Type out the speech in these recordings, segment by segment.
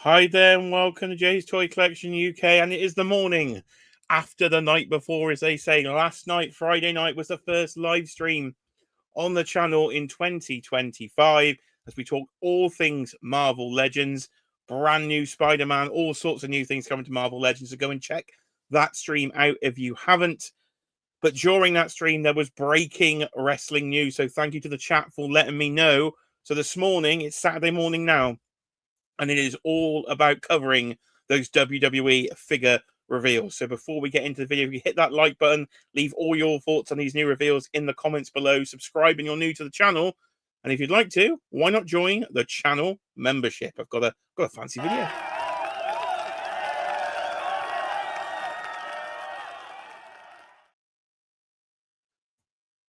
Hi there and welcome to Jay's Toy Collection UK, and it is the morning after the night before, as they say. Last night, Friday night, was the first live stream on the channel in 2025 as we talk all things Marvel Legends, brand new Spider-Man, all sorts of new things coming to Marvel Legends. So go and check that stream out if you haven't. But during that stream, there was breaking wrestling news. So thank you to the chat for letting me know. So this morning, it's Saturday morning now, and it is all about covering those WWE figure reveals. So before we get into the video, if you hit that like button, leave all your thoughts on these new reveals in the comments below, subscribe if you're new to the channel, and if you'd like to, why not join the channel membership? I've got a fancy video.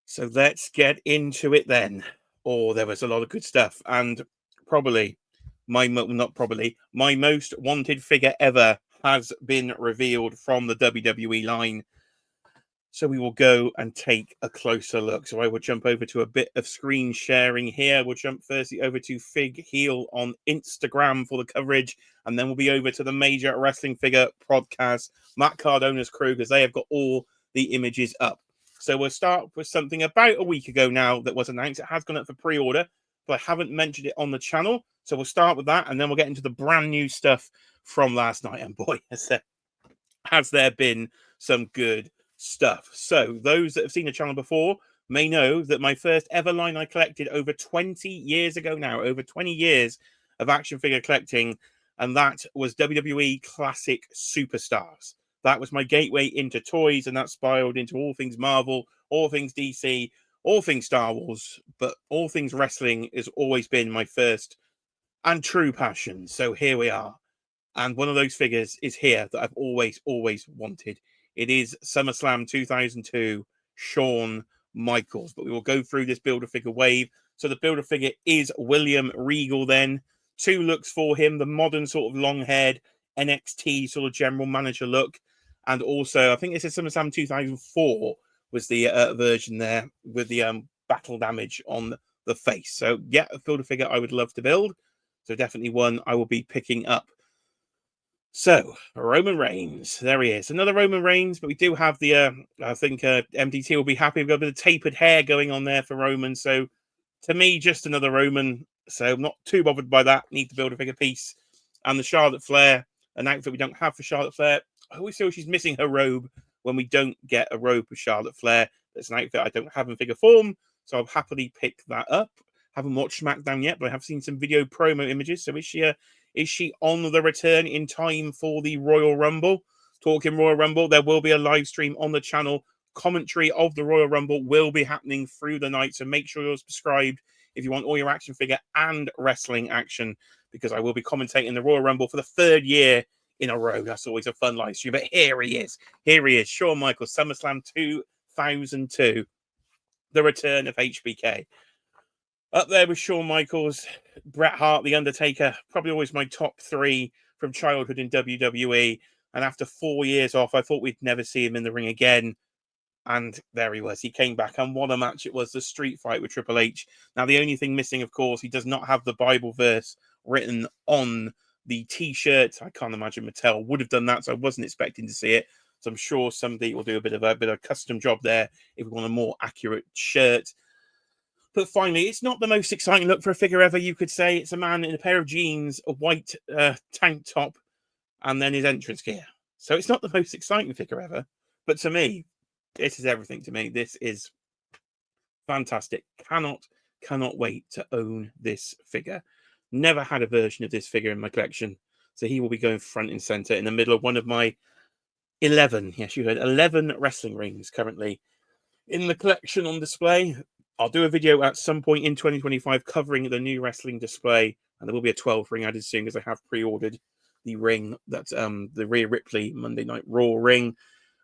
So let's get into it then. Oh, there was a lot of good stuff, and probably my most wanted figure ever has been revealed from the WWE line. So we will go and take a closer look. So I will jump over to a bit of screen sharing here. We'll jump firstly over to Fig Heel on Instagram for the coverage, and then we'll be over to the Major Wrestling Figure podcast, Matt Cardona's crew, because they have got all the images up. So we'll start with something about a week ago now that was announced. It has gone up for pre-order, but I haven't mentioned it on the channel. So we'll start with that, and then we'll get into the brand new stuff from last night. And boy, has there been some good stuff. So those that have seen the channel before may know that my first ever line I collected over 20 years ago now, over 20 years of action figure collecting, and that was WWE Classic Superstars. That was my gateway into toys, and that spiraled into all things Marvel, all things DC, all things Star Wars, but all things wrestling has always been my first and true passion. So here we are. And one of those figures is here that I've always wanted. It is SummerSlam 2002, Shawn Michaels. But we will go through this Build-A-Figure wave. So the Build-A-Figure is William Regal then. Two looks for him, the modern sort of long-haired NXT sort of general manager look. And also, I think this is SummerSlam 2004 was the version there with the battle damage on the face. So yeah, a Build-A-Figure I would love to build. So definitely one I will be picking up. So, Roman Reigns, there he is. Another Roman Reigns, but we do have the, I think MDT will be happy. We've got a bit of tapered hair going on there for Roman. So, to me, just another Roman. So, I'm not too bothered by that. Need to build a bigger piece. And the Charlotte Flair, an outfit we don't have for Charlotte Flair. I always feel she's missing her robe when we don't get a robe with Charlotte Flair. That's an outfit I don't have in figure form. So, I'll happily pick that up. Haven't watched SmackDown yet, but I have seen some video promo images. So, is she on the return in time for the Royal Rumble? Talking Royal Rumble, there will be a live stream on the channel. Commentary of the Royal Rumble will be happening through the night. So make sure you're subscribed if you want all your action figure and wrestling action, because I will be commentating the Royal Rumble for the third year in a row. That's always a fun live stream. But here he is. Here he is. Shawn Michaels, SummerSlam 2002. The return of HBK. Up there with Shawn Michaels, Bret Hart, The Undertaker, probably always my top three from childhood in WWE. And after 4 years off, I thought we'd never see him in the ring again. And there he was. He came back, and what a match it was, the street fight with Triple H. Now, the only thing missing, of course, he does not have the Bible verse written on the T-shirt. I can't imagine Mattel would have done that, so I wasn't expecting to see it. So I'm sure somebody will do a bit of a custom job there if we want a more accurate shirt. But finally, it's not the most exciting look for a figure ever, you could say. It's a man in a pair of jeans, a white tank top, and then his entrance gear. So it's not the most exciting figure ever. But to me, this is everything to me. This is fantastic. Cannot wait to own this figure. Never had a version of this figure in my collection. So he will be going front and center in the middle of one of my 11, yes, you heard, 11 wrestling rings currently in the collection on display. I'll do a video at some point in 2025 covering the new wrestling display, and there will be a 12 ring added soon because I have pre-ordered the ring that's the Rhea Ripley Monday Night Raw ring.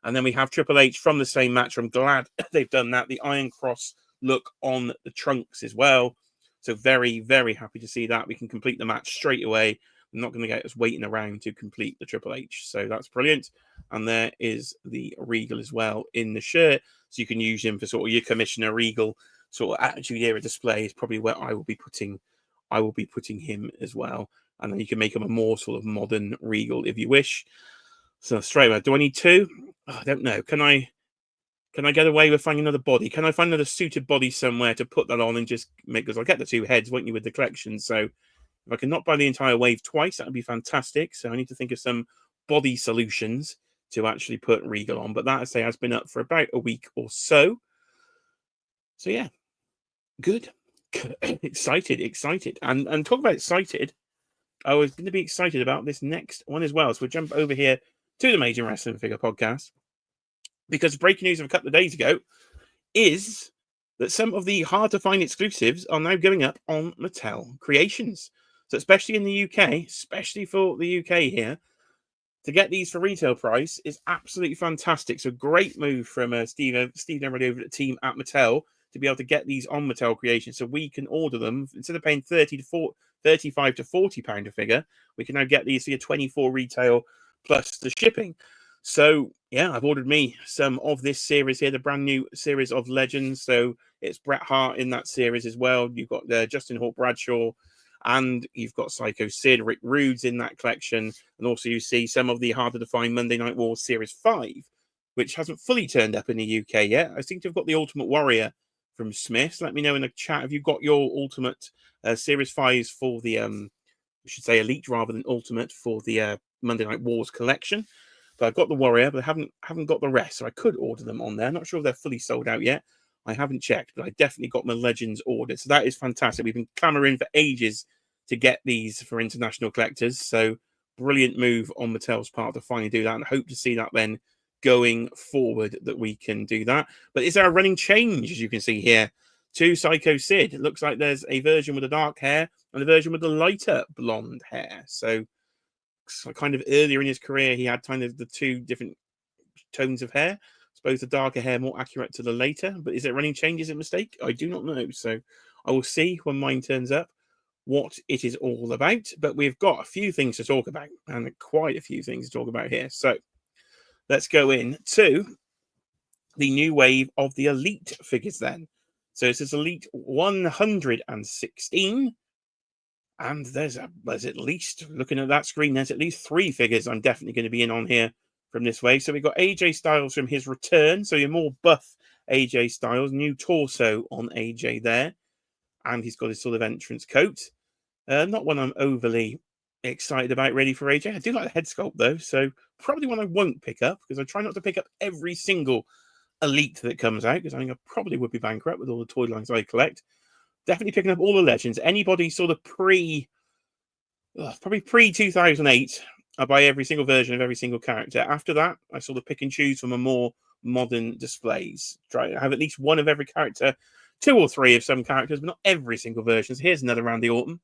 And then we have Triple H from the same match. I'm glad they've done that. The Iron Cross look on the trunks as well. So very, very happy to see that. We can complete the match straight away. I'm not going to get us waiting around to complete the Triple H. So that's brilliant. And there is the Regal as well in the shirt. So you can use him for sort of your Commissioner Regal sort of Attitude Era display is probably where I will be putting him as well. and then you can make them a more sort of modern Regal if you wish. So straight away, do I need two? Oh, I don't know. Can I get away with finding another body? Can I find another suited body somewhere to put that on and just make, because I'll get the two heads, won't you, with the collection? So if I can not buy the entire wave twice, that would be fantastic. So I need to think of some body solutions to actually put Regal on. But that, I say, has been up for about a week or so. So yeah, good. excited. And talk about excited. I was going to be excited about this next one as well. So we'll jump over here to the Major Wrestling Figure Podcast, because breaking news of a couple of days ago is that some of the hard to find exclusives are now going up on Mattel Creations. So especially in the UK, especially for the UK here, to get these for retail price is absolutely fantastic. So great move from Steve Emery over the team at Mattel to be able to get these on Mattel Creations, so we can order them instead of paying 35 to £40 a figure. We can now get these for your 24 retail plus the shipping. So yeah, I've ordered me some of this series here, the brand new series of Legends. So it's Bret Hart in that series as well. You've got Justin Hawk Bradshaw, and you've got Psycho Sid, Rick Rude's in that collection. And also you see some of the harder to find Monday Night War Series 5, which hasn't fully turned up in the UK yet. I seem to have got the Ultimate Warrior from Smiths. Let me know in the chat if you've got your Ultimate Series 5s for the, I should say Elite rather than Ultimate, for the Monday Night Wars collection. But I've got the Warrior, but I haven't got the rest, so I could order them on there. Not sure if they're fully sold out yet. I haven't checked, but I definitely got my Legends ordered. So that is fantastic. We've been clamoring for ages to get these for international collectors. So brilliant move on Mattel's part to finally do that, and hope to see that then going forward, that we can do that. But is there a running change, as you can see here, to Psycho Sid? It looks like there's a version with the dark hair and a version with the lighter blonde hair. So kind of earlier in his career, he had kind of the two different tones of hair. I suppose the darker hair more accurate to the later. But is it running change? Is it a mistake? I do not know. So I will see when mine turns up what it is all about. But we've got a few things to talk about, and quite a few things to talk about here. So let's go in-to the new wave of the Elite figures then. So this is Elite 116. And there's at least, looking at that screen, there's at least 3 figures I'm definitely going to be in on here from this wave. So we've got AJ Styles from his return. So you're more buff AJ Styles, new torso on AJ there. And he's got his sort of entrance coat. Not one I'm overly excited about really for AJ. I do like the head sculpt though, so probably one I won't pick up, because I try not to pick up every single Elite that comes out, because I think I probably would be bankrupt with all the toy lines I collect. Definitely picking up all the Legends. Anybody sort of probably pre-2008, I buy every single version of every single character. After that, I sort of pick and choose from a more modern displays. Try to have at least one of every character, 2 or 3 of some characters, but not every single version. So here's another Randy Orton.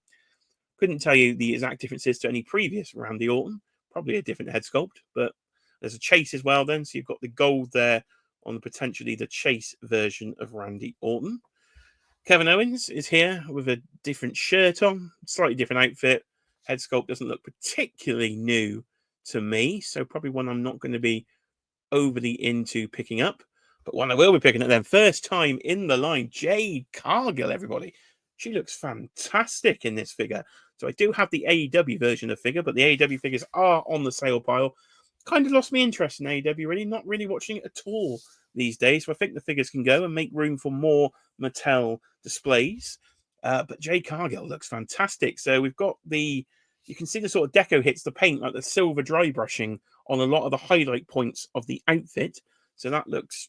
Couldn't tell you the exact differences to any previous Randy Orton. Probably a different head sculpt, but there's a Chase as well then. So you've got the gold there on potentially the Chase version of Randy Orton. Kevin Owens is here with a different shirt on, slightly different outfit. Head sculpt doesn't look particularly new to me, so probably one I'm not going to be overly into picking up. But one I will be picking up then, first time in the line, Jade Cargill, everybody. She looks fantastic in this figure. So I do have the AEW version of the figure, but the AEW figures are on the sale pile. Kind of lost my interest in AEW, really. Not really watching it at all these days. So I think the figures can go and make room for more Mattel displays. But Jade Cargill looks fantastic. So we've got you can see the sort of deco hits the paint, like the silver dry brushing on a lot of the highlight points of the outfit. So that looks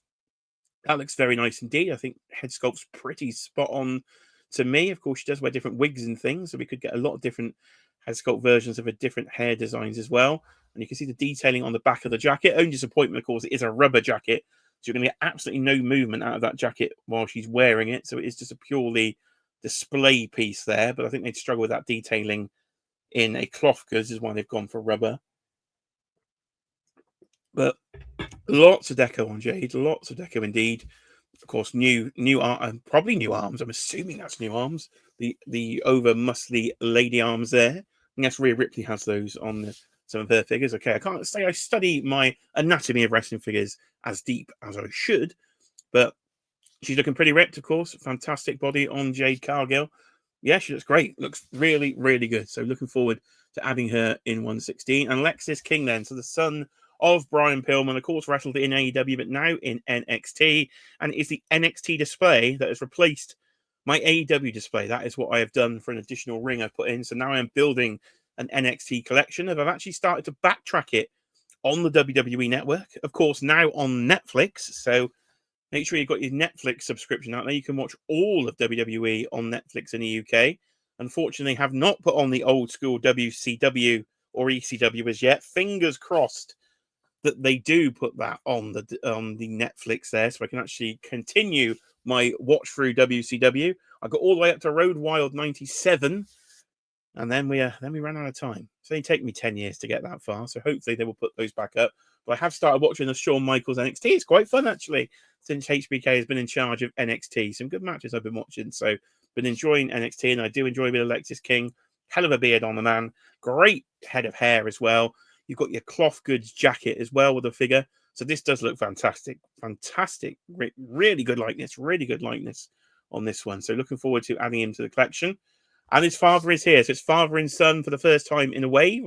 very nice indeed. I think head sculpt's pretty spot on to me. Of course, she does wear different wigs and things, so we could get a lot of different head sculpt versions of her different hair designs as well. And you can see the detailing on the back of the jacket. Only disappointment, of course, it is a rubber jacket, so you're going to get absolutely no movement out of that jacket while she's wearing it. So it is just a purely display piece there. But I think they'd struggle with that detailing in a cloth goods, is why they've gone for rubber. But lots of deco on Jade, lots of deco indeed. Of course, probably new arms. I'm assuming that's new arms. The over muscly lady arms there. And yes, Rhea Ripley has those on some of her figures. Okay, I can't say I study my anatomy of wrestling figures as deep as I should, but she's looking pretty ripped, of course. Fantastic body on Jade Cargill. Yeah, she looks great. Looks really, really good. So looking forward to adding her in 116. And Lexis King then, so the son of Brian Pillman, of course, wrestled in AEW, but now in NXT. And it is the NXT display that has replaced my AEW display. That is what I have done for an additional ring I've put in. So now I'm building an NXT collection. I've actually started to backtrack it on the WWE network. Of course, now on Netflix. So make sure you've got your Netflix subscription out there. You can watch all of WWE on Netflix in the UK. Unfortunately, have not put on the old school WCW or ECW as yet. Fingers crossed that they do put that on the Netflix there, so I can actually continue my watch through WCW. I got all the way up to Road Wild 97, and then we ran out of time. So it taken me 10 years to get that far. So hopefully they will put those back up. But I have started watching the Shawn Michaels NXT. It's quite fun actually, since HBK has been in charge of NXT. Some good matches I've been watching. So been enjoying NXT, and I do enjoy a bit of Lexis King. Hell of a beard on the man. Great head of hair as well. You've got your cloth goods jacket as well with the figure. So this does look fantastic. Fantastic. Really good likeness. Really good likeness on this one. So looking forward to adding him to the collection. And his father is here. So it's father and son for the first time in a wave.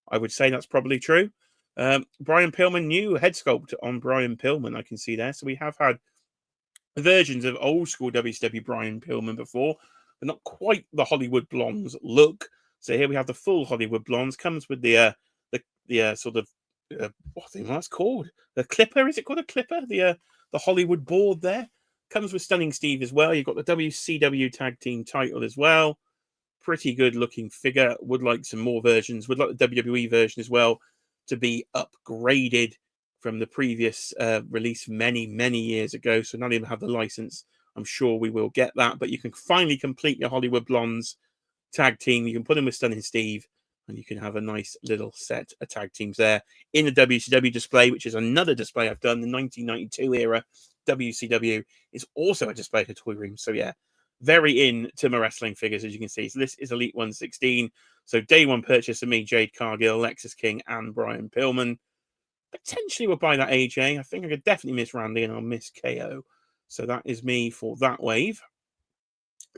I would say that's probably true. Brian Pillman, new head sculpt on Brian Pillman, I can see there. So we have had versions of old school WCW Brian Pillman before, but not quite the Hollywood Blondes look. So here we have the full Hollywood Blondes. Comes with the sort of what thing that's called? The clipper? Is it called a clipper? The Hollywood board there. Comes with Stunning Steve as well. You've got the WCW Tag Team title as well. Pretty good looking figure. Would like some more versions. Would like the WWE version as well to be upgraded from the previous release many years ago. So not even have the license. I'm sure we will get that. But you can finally complete your Hollywood Blondes tag team. You can put them with Stunning Steve, and you can have a nice little set of tag teams there in the WCW display, which is another display I've done. The 1992 era WCW is also a display at a toy room. So yeah, very into my wrestling figures, as you can see. So this is Elite 116. So day one purchase of me, Jade Cargill, Lexis King, and Brian Pillman. Potentially will buy that AJ. I think I could definitely miss Randy, and I'll miss KO. So that is me for that wave.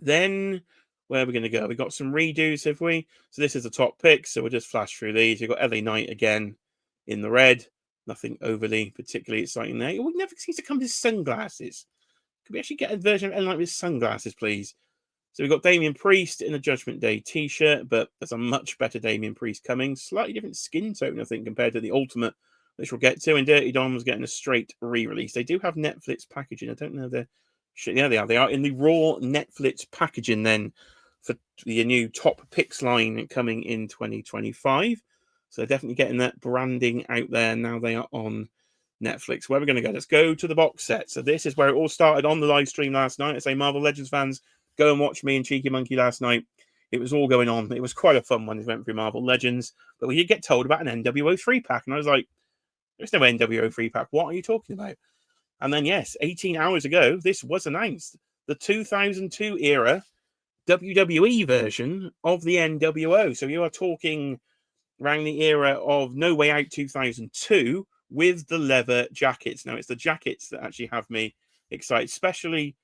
Then where are we going to go? We got some redos, have we? So this is the top picks. So we'll just flash through these. You've got LA Knight again in the red. Nothing overly particularly exciting there. We never seems to come with sunglasses. Could we actually get a version of LA Knight with sunglasses, please? So we've got Damian Priest in a Judgment Day t-shirt, but there's a much better Damian Priest coming. Slightly different skin tone, I think, compared to the Ultimate, which we'll get to. And Dirty Dom was getting a straight re-release. They do have Netflix packaging. I don't know the yeah, they are. They are in the raw Netflix packaging then for the new top picks line coming in 2025. So they're definitely getting that branding out there. Now they are on Netflix. Where we're going to go? Let's go to the box set. So this is where it all started on the live stream last night. I say Marvel Legends fans, go and watch me and Cheeky Monkey last night. It was all going on. It was quite a fun one. We went through Marvel Legends, but we did get told about an NWO 3-pack. And I was like, there's no NWO 3-pack. What are you talking about? And then, yes, 18 hours ago, this was announced. The 2002 era WWE version of the NWO. So you are talking around the era of No Way Out 2002 with the leather jackets. Now, it's the jackets that actually have me excited, especially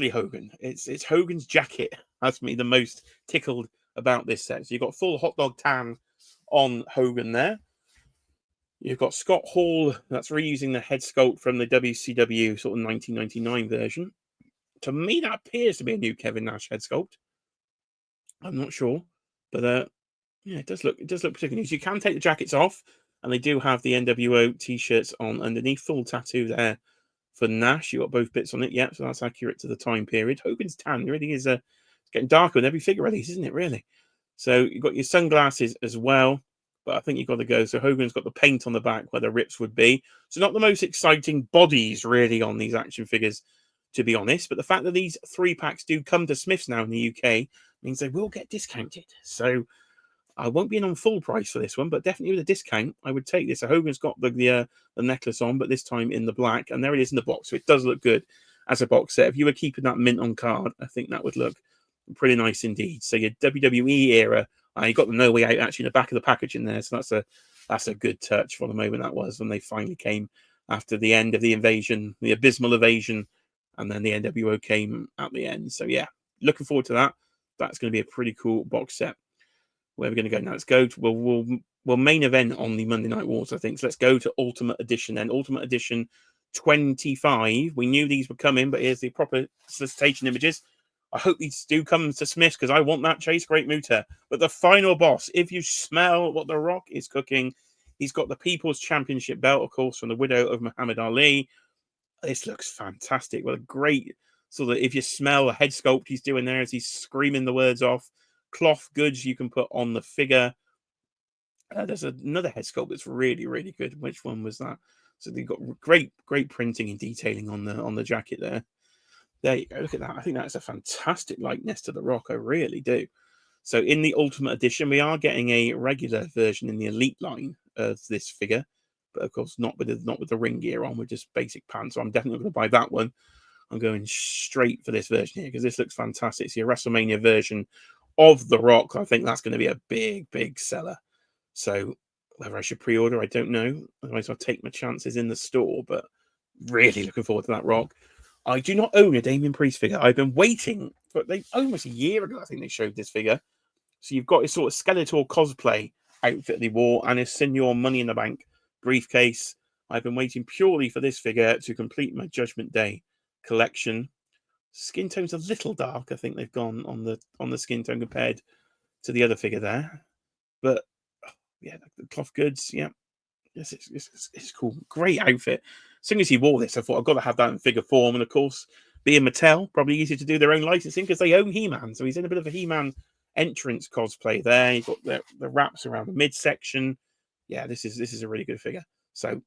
Hogan. It's Hogan's jacket has me the most tickled about this set. So you've got full hot dog tan on Hogan there. You've got Scott Hall, that's reusing the head sculpt from the WCW sort of 1999 version. To me, that appears to be a new Kevin Nash head sculpt. I'm not sure, but yeah, it does look particularly nice. You can take the jackets off, and they do have the NWO t-shirts on underneath. Full tattoo there for Nash. You got both bits on it, yeah, so that's accurate to the time period. Hogan's tan really is it's getting darker with every figure release, isn't it? Really. So you've got your sunglasses as well. But I think you've got to go. So Hogan's got the paint on the back where the rips would be. So not the most exciting bodies really on these action figures, to be honest. But the fact that these 3-packs do come to Smith's now in the UK means they will get discounted. So I won't be in on full price for this one, but definitely with a discount, I would take this. So Hogan's got the necklace on, but this time in the black. And there it is in the box. So it does look good as a box set. If you were keeping that mint on card, I think that would look pretty nice indeed. So your WWE era, you got the No Way Out actually in the back of the packaging there. So that's a good touch for the moment that was when they finally came after the end of the invasion, the abysmal invasion, and then the NWO came at the end. So yeah, looking forward to that. that's going to be a pretty cool box set. Where we're going to go now? Let's go to, we'll main event on the Monday Night Wars, I think. So let's go to Ultimate Edition then. Ultimate Edition 25. We knew these were coming, but here's the proper solicitation images. I hope these do come to Smith's because I want that Chase Great Muta. But the final boss, if you smell what The Rock is cooking, he's got the People's Championship belt, of course, from the widow of Muhammad Ali. This looks fantastic. Well, a great sort of, if you smell the head sculpt he's doing there as he's screaming the words off. Cloth goods you can put on the figure. There's another head sculpt that's really, really good. Which one was that? So they've got great printing and detailing on the jacket there. There you go. Look at that. I think that's a fantastic likeness to The Rock. I really do. So in the Ultimate Edition, we are getting a regular version in the Elite line of this figure, but of course not with the ring gear on, with just basic pants. So I'm definitely going to buy that one. I'm going straight for this version here because this looks fantastic. See a WrestleMania version of The Rock. I think that's going to be a big seller. So whether I should pre-order, I don't know. Otherwise, I'll take my chances in the store. But really looking forward to that Rock. I do not own a Damien Priest figure. I've been waiting for almost a year ago. I think they showed this figure. So you've got his sort of Skeletor cosplay outfit they wore and his Senior Money in the Bank briefcase. I've been waiting purely for this figure to complete my Judgment Day collection. Skin tone's a little dark. I think they've gone on the skin tone compared to the other figure there. But yeah, the cloth goods, yeah. It's cool. Great outfit. As soon as he wore this, I thought I've got to have that in figure form. And of course, being Mattel, probably easier to do their own licensing because they own He-Man. So he's in a bit of a He-Man entrance cosplay there. You've got the wraps around the midsection. Yeah, this is a really good figure. So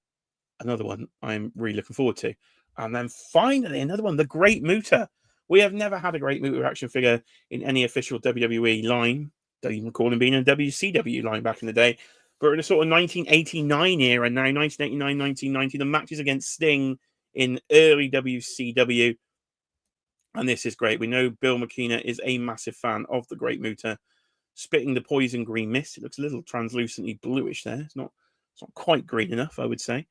another one I'm really looking forward to. And then finally, another one, the Great Muta. We have never had a Great Muta action figure in any official WWE line. Don't even recall him being in a WCW line back in the day. But in a sort of 1989 era now, 1989, 1990, the matches against Sting in early WCW. And this is great. We know Bill McKenna is a massive fan of the Great Muta. Spitting the poison green mist. It looks a little translucently bluish there. It's not quite green enough, I would say.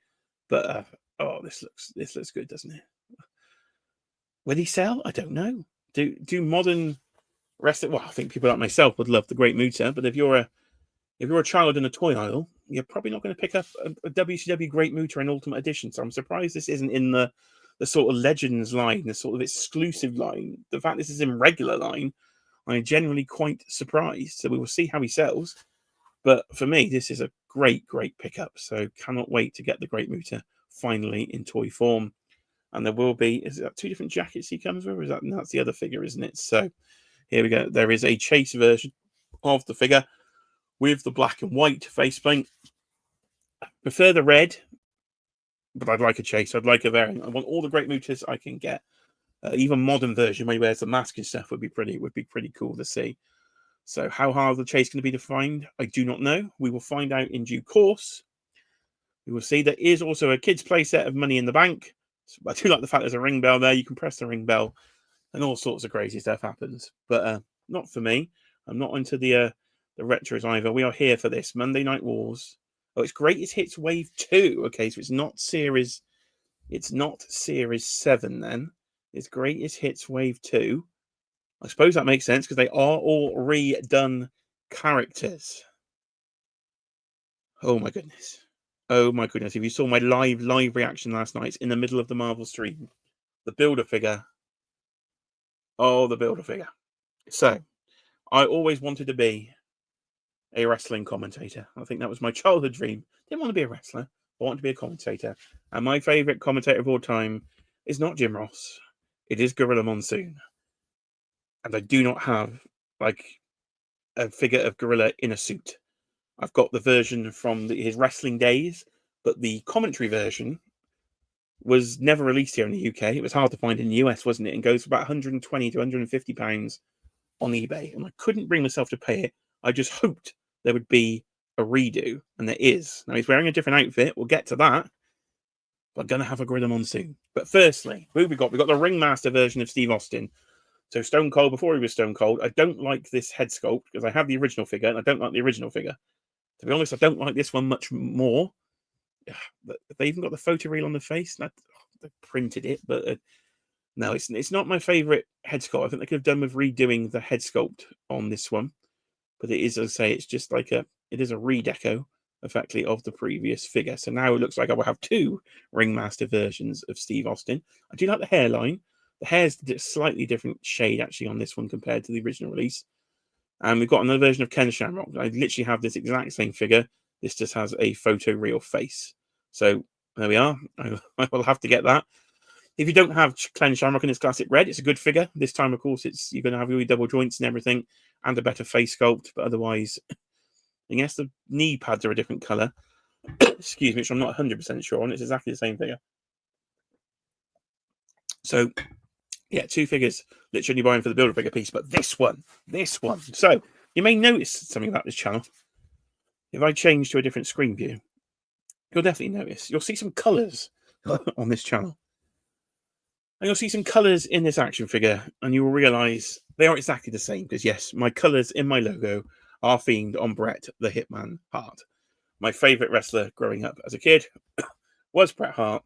But oh, this looks good, doesn't it? Will he sell? I don't know. Do modern wrestling? Well, I think people like myself would love the Great Muta, but if you're a child in a toy aisle, you're probably not going to pick up a WCW Great Muta in Ultimate Edition. So I'm surprised this isn't in the sort of Legends line, the sort of exclusive line. The fact this is in regular line, I'm generally quite surprised. So we will see how he sells. But for me, this is a great pickup. So cannot wait to get the Great Muta finally in toy form. And there will be, is that 2 different jackets he comes with? Or is that's the other figure, isn't it? So here we go. There is a Chase version of the figure with the black and white faceplate. Prefer the red, but I'd like a Chase. I'd like a variant. I want all the Great Mutas I can get. Even modern version where he wears the mask and stuff would be pretty cool to see. So how hard the Chase going to be to find, I do not know. We will find out in due course. We will see. There is also a kids' play set of Money in the Bank. So I do like the fact there's a ring bell there. You can press the ring bell, and all sorts of crazy stuff happens. But not for me. I'm not into the retros either. We are here for this Monday Night Wars. Oh, it's Greatest Hits Wave 2. Okay, so it's not series 7 then. It's Greatest Hits Wave 2. I suppose that makes sense because they are all redone characters. Oh my goodness. Oh my goodness. If you saw my live reaction last night, it's in the middle of the Marvel stream. The Builder figure. Oh, the Builder figure. So, I always wanted to be a wrestling commentator. I think that was my childhood dream. Didn't want to be a wrestler. I want to be a commentator. And my favourite commentator of all time is not Jim Ross. It is Gorilla Monsoon. And I do not have like a figure of Gorilla in a suit. I've got the version from his wrestling days, but the commentary version was never released here in the UK. It was hard to find in the US, wasn't it? And goes for about 120 to 150 pounds on eBay. And I couldn't bring myself to pay it. I just hoped there would be a redo, and there is. Now he's wearing a different outfit. We'll get to that. But I'm going to have a Gorilla Monsoon. But firstly, who we got? We got the Ringmaster version of Steve Austin. So Stone Cold, before he was Stone Cold. I don't like this head sculpt because I have the original figure and I don't like the original figure. To be honest, I don't like this one much more. They even got the photo reel on the face. They printed it, but No, it's not my favourite head sculpt. I think they could have done with redoing the head sculpt on this one. But it is, as I say, it's just like it is a redeco, effectively, of the previous figure. So now it looks like I will have two Ringmaster versions of Steve Austin. I do like the hairline. The hair's a slightly different shade, actually, on this one compared to the original release. And we've got another version of Ken Shamrock. I literally have this exact same figure. This just has a photoreal face. So there we are. I will have to get that. If you don't have Ken Shamrock in its classic red, it's a good figure. This time, of course, you're going to have your double joints and everything, and a better face sculpt. But otherwise, I guess the knee pads are a different colour. Excuse me, which I'm not 100% sure on. It's exactly the same figure. So, yeah, two figures literally buying for the Build-A-Figure piece. But this one. So, you may notice something about this channel. If I change to a different screen view, you'll definitely notice. You'll see some colours on this channel. And you'll see some colours in this action figure, and you will realise they aren't exactly the same. Because, yes, my colours in my logo are themed on Bret the Hitman Hart. My favourite wrestler growing up as a kid was Bret Hart.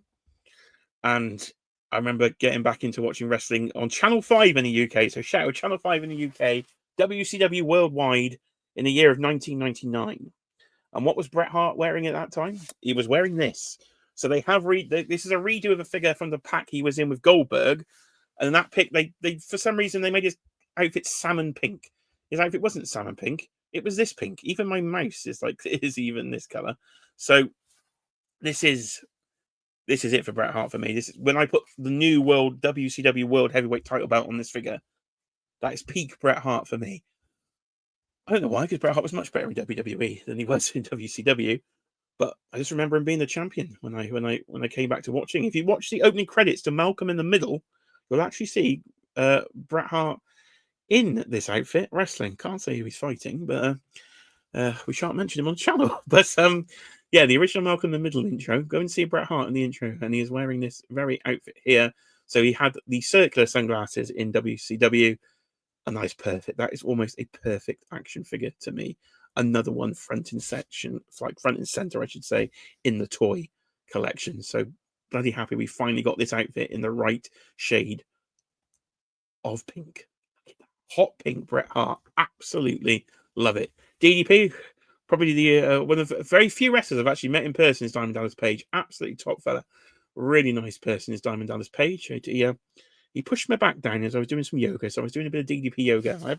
And I remember getting back into watching wrestling on Channel 5 in the UK. So shout out Channel 5 in the UK, WCW Worldwide in the year of 1999. And what was Bret Hart wearing at that time? He was wearing this. So they have this is a redo of a figure from the pack he was in with Goldberg. And in that pick, they for some reason, they made his outfit salmon pink. His outfit wasn't salmon pink. It was this pink. Even my mouse is even this color. So this is it for Bret Hart for me. This is when I put the new World WCW World Heavyweight title belt on this figure. That is peak Bret Hart for me. I don't know why, because Bret Hart was much better in WWE than he was in WCW. But I just remember him being the champion when I came back to watching. If you watch the opening credits to Malcolm in the Middle, you'll actually see Bret Hart in this outfit wrestling. Can't say who he's fighting, but we shan't mention him on the channel. But yeah, the original Malcolm in the Middle intro. Go and see Bret Hart in the intro, and he is wearing this very outfit here. So he had the circular sunglasses in WCW, and that is perfect. That is almost a perfect action figure to me. Another one front and center, I should say, in the toy collection. So bloody happy we finally got this outfit in the right shade of pink. Hot pink Bret Hart. Absolutely love it. DDP, probably the one of the very few wrestlers I've actually met in person is Diamond Dallas Page. Absolutely top fella. Really nice person is Diamond Dallas Page. He pushed my back down as I was doing some yoga, so I was doing a bit of DDP yoga. I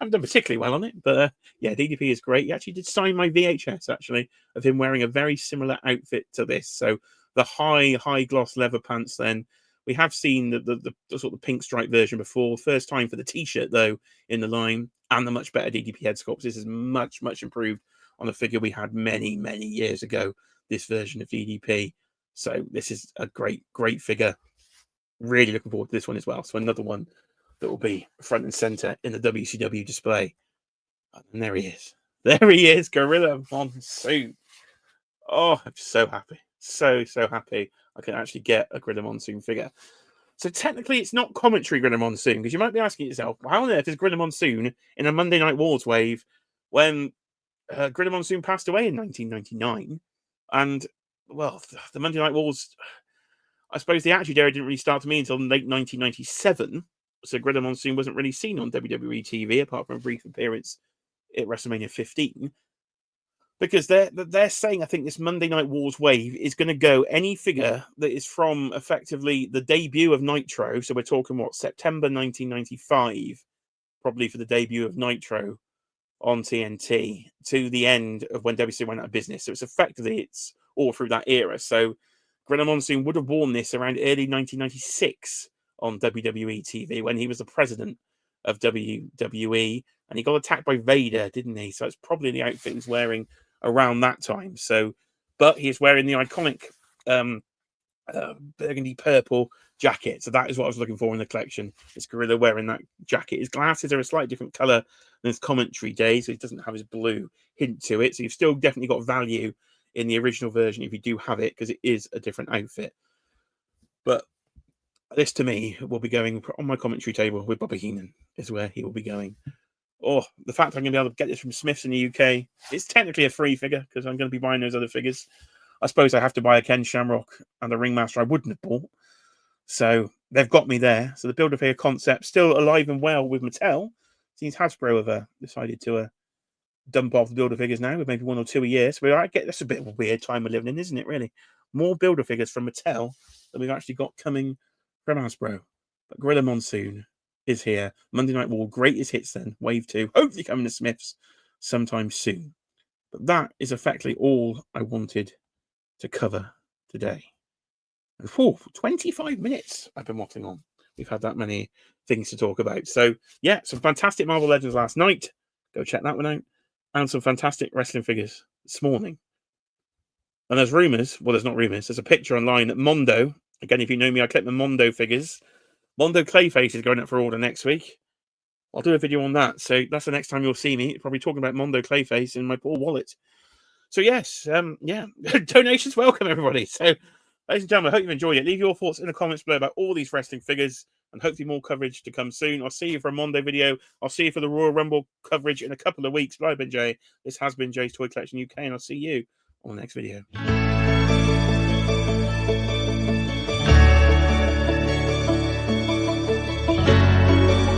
haven't done particularly well on it, but yeah, DDP is great. He actually did sign my VHS, actually, of him wearing a very similar outfit to this. So the high gloss leather pants then. We have seen the sort of pink stripe version before. First time for the T-shirt, though, in the line, and the much better DDP head sculpt. This is much improved on a figure we had many years ago, this version of DDP. So this is a great figure. Really looking forward to this one as well. So another one that will be front and center in the WCW display. And there he is. There he is, Gorilla Monsoon. Oh, I'm so happy. So happy I can actually get a Gorilla Monsoon figure. So technically it's not commentary Gorilla Monsoon, because you might be asking yourself, how on earth is Gorilla Monsoon in a Monday Night Wars wave when Gorilla Monsoon passed away in 1999? And, well, the Monday Night Wars... I suppose the Attitude Era didn't really start to me until late 1997, so Gorilla Monsoon wasn't really seen on WWE TV, apart from a brief appearance at WrestleMania 15. Because they're saying, I think, this Monday Night Wars wave is going to go any figure that is from, effectively, the debut of Nitro, so we're talking, September 1995, probably for the debut of Nitro on TNT, to the end of when WCW went out of business. So it's all through that era. So Gorilla Monsoon would have worn this around early 1996 on WWE TV when he was the president of WWE, and he got attacked by Vader, didn't he? So it's probably the outfit he's wearing around that time. So, but he's wearing the iconic burgundy purple jacket. So that is what I was looking for in the collection. It's Gorilla wearing that jacket. His glasses are a slightly different color than his commentary days, so he doesn't have his blue hint to it. So you've still definitely got value in the original version if you do have it, because it is a different outfit. But this, to me, will be going on my commentary table with Bobby Heenan, is where he will be going. Oh, the fact I'm going to be able to get this from Smith's in the UK, it's technically a free figure, because I'm going to be buying those other figures. I suppose I have to buy a Ken Shamrock and a Ringmaster I wouldn't have bought. So they've got me there. So the Build-A-Figure concept still alive and well with Mattel. Seems Hasbro have decided to dump off the Build-A-Figures now with maybe 1 or 2 a year. So I get that's a bit of a weird time we're living in, isn't it? Really, more Build-A-Figures from Mattel than we've actually got coming from Hasbro. But Gorilla Monsoon is here. Monday Night War, greatest hits then, Wave 2, hopefully coming to Smiths sometime soon. But that is effectively all I wanted to cover today. And for 25 minutes I've been waffling on. We've had that many things to talk about. So yeah, some fantastic Marvel Legends last night. Go check that one out. And some fantastic wrestling figures this morning. And there's rumours, well, there's not rumours, there's a picture online that Mondo, again, if you know me, I collect the Mondo figures. Mondo Clayface is going up for order next week. I'll do a video on that. So that's the next time you'll see me, probably talking about Mondo Clayface in my poor wallet. So yes, yeah, donations welcome, everybody. So, ladies and gentlemen, I hope you've enjoyed it. Leave your thoughts in the comments below about all these wrestling figures, and hopefully more coverage to come soon. I'll see you for a Mondo video. I'll see you for the Royal Rumble coverage in a couple of weeks. I've been Jay. This has been Jay's Toy Collection UK, and I'll see you on the next video.